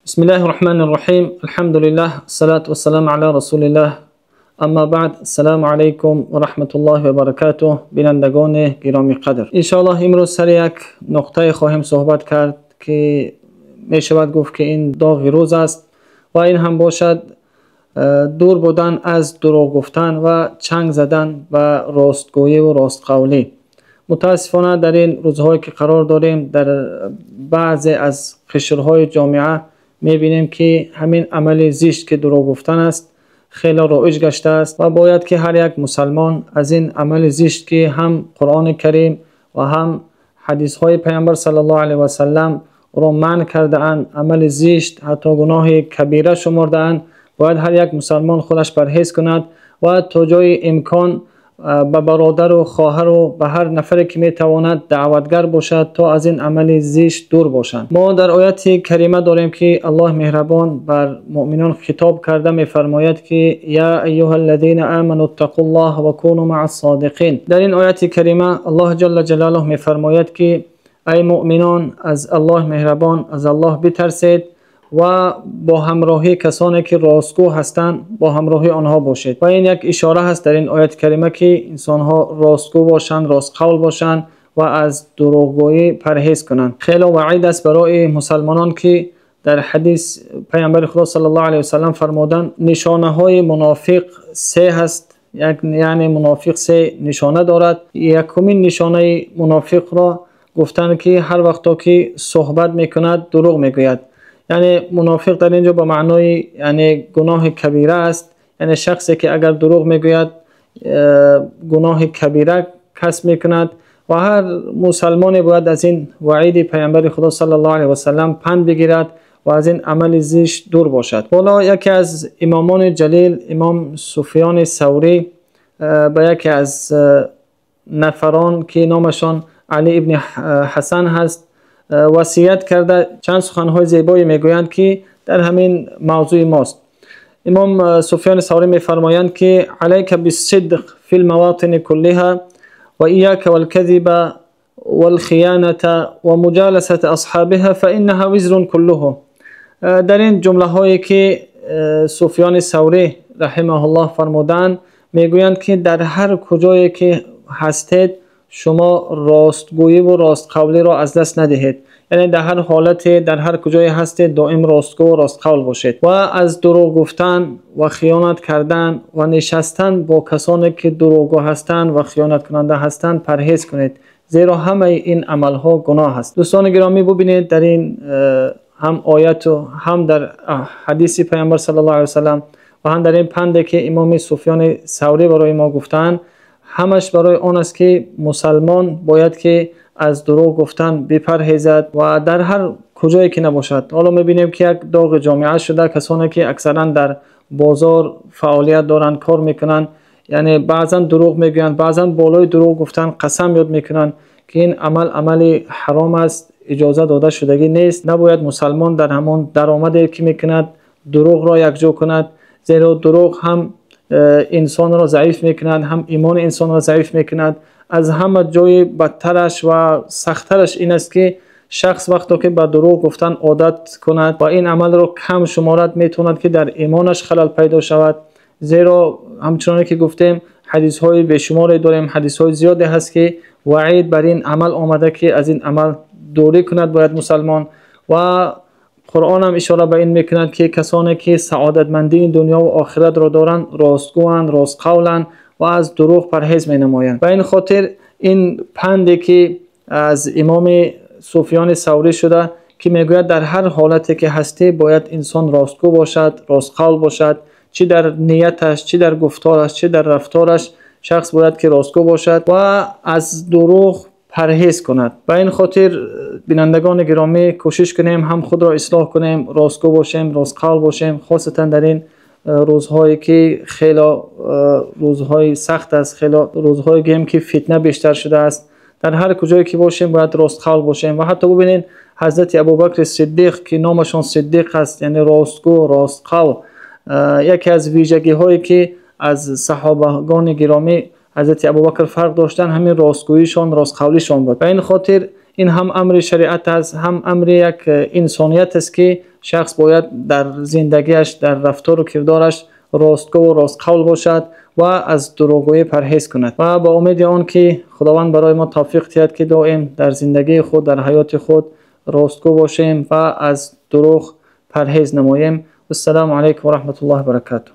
بسم الله الرحمن الرحیم. الحمد لله الصلاة والسلام علی رسول الله. اما بعد، السلام علیکم و رحمت الله و برکاته. بینندگان گرامی قدر، ان شاء الله امروز سر یک نقطه خواهیم صحبت کرد که می شود گفت که این داغ روز است و این هم باشد دور بودن از دروغ گفتن و چنگ زدن و راستگویی و راست قولی. متاسفانه در این روزهایی که قرار داریم در بعضی از قشرهای جامعه میبینیم که همین عمل زشت که دروغ گفتن است خیلی رایج گشته است و باید که هر یک مسلمان از این عمل زشت که هم قرآن کریم و هم حدیث های پیامبر صلی الله علیه و سلم را منع کرده اند، عمل زشت حتی گناه کبیره شمرده اند، باید هر یک مسلمان خودش پرهیز کند و تا جای امکان به برادر و خواهر و به هر نفری که میتواند دعوتگر باشد تا از این عمل زشت دور باشند. ما در آیت کریمه داریم که الله مهربان بر مؤمنان خطاب کرده میفرماید که یا ایها الذین آمنوا اتقوا الله و کونوا مع الصادقین. در این آیت کریمه الله جل جلاله میفرماید که ای مؤمنان، از الله مهربان، از الله بترسید و با همراهی کسانی که راستگو هستند با همراهی آنها باشید. و این یک اشاره هست در این آیت کریمه که انسان ها راستگو باشند، راست قول باشند و از دروغگویی پرهیز کنند. خیلی وعید است برای مسلمانان که در حدیث پیامبر خدا صلی الله علیه و سلم فرمودند نشانه های منافق سه هست، یعنی منافق سه نشانه دارد. یکمین نشانه منافق را گفتند که هر وقت که صحبت میکند دروغ میگوید. یعنی منافق در اینجا به معنای یعنی گناه کبیره است، یعنی شخصی که اگر دروغ میگوید گناه کبیره کسب میکند و هر مسلمانی باید از این وعید پیامبر خدا صلی الله علیه و سلم پند بگیرد و از این عمل زشت دور باشد. والا یکی از امامان جلیل، امام سفیان ثوری، به یکی از نفران که نامشان علی ابن حسن هست وصیت کرده. چند سخنهای زیبایی میگویند که در همین موضوع ماست. امام سفیان ثوری میفرمایند که علیک بالصدق فی المواطن كلها و ایاک والکذب والخیانه و مجالسه اصحابها فانها وزر كله. در این جمله هایی که سفیان ثوری رحمه الله فرمودند میگویند که در هر کجایی که هستید شما راستگویی و راست قولی را از دست ندهید. یعنی در هر حالت، در هر کجای هستید دائم راستگو و راست قول باشید و از دروغ گفتن و خیانت کردن و نشستن با کسانی که دروغگو هستند و خیانت کننده هستند پرهیز کنید، زیرا همه این عمل ها گناه است. دوستان گرامی، ببینید در این هم آیت و هم در حدیث پیامبر صلی الله علیه و سلم و هم در این پنده که امام سفیان ثوری برای ما گفتند، همش برای آن است که مسلمان باید که از دروغ گفتن بپرهیزد و در هر کجایی که نباشد. حالا میبینیم که یک داغ جامعه شده، کسانی که اکثرا در بازار فعالیت دارند، کار میکنند، یعنی بعضا دروغ میگویند، بعضا بالای دروغ گفتن قسم یاد میکنند که این عمل حرام است، اجازه داده شدگی نیست. نباید مسلمان در همون درآمدی که میکند دروغ را یکجا کند، زیرا دروغ هم انسان را ضعیف میکند، هم ایمان انسان را ضعیف میکند. از همه جای بدترش و سختترش این است که شخص وقتی که به دروغ گفتن عادت کند و این عمل را کم شمارد، میتوند که در ایمانش خلل پیدا شود. زیرا همچنان که گفتیم حدیث های بیشماری داریم، حدیث های زیادی هست که وعید بر این عمل آمده که از این عمل دوری کند باید مسلمان. و قرآن هم اشاره به این میکند که کسانی که سعادتمندی دنیا و آخرت را دارند راستگوند، راست قولند و از دروغ پرهیز می نمایند. و این خاطر این پندی که از امام سفیان ثوری شده که میگوید در هر حالتی که هستی باید انسان راستگو باشد، راست قول باشد، چه در نیتش، چه در گفتارش، چه در رفتارش شخص باید که راستگو باشد و از دروغ پرهیز کند. و این خاطر بینندگان گرامی کوشش کنیم هم خود را اصلاح کنیم، راستگو باشیم، راست قول باشیم، خاصتا در این روزهایی که خیلی روزهای سخت است، خیلی روزهایی گیم که فتنه بیشتر شده است. در هر کجایی که باشیم باید راست قول باشیم. و حتی ببینید حضرت ابوبکر صدیق که نامشان صدیق است، یعنی راستگو، راست قول، یکی از ویژگی هایی که از صحابگان گرامی حضرت ابوبکر فرق داشتن همین راستگوییشان، راست قولیشان بود. و این خاطر این هم امر شریعت است، هم امر یک انسانیت است که شخص باید در زندگیش، در رفتار و کردارش راستگو و راست قول باشد و از دروغگویی پرهیز کند و با امید آن که خداوند برای ما توفیق دهد که دائم در زندگی خود، در حیات خود راستگو باشیم و از دروغ پرهیز نماییم. السلام علیکم و رحمت الله و برکاته.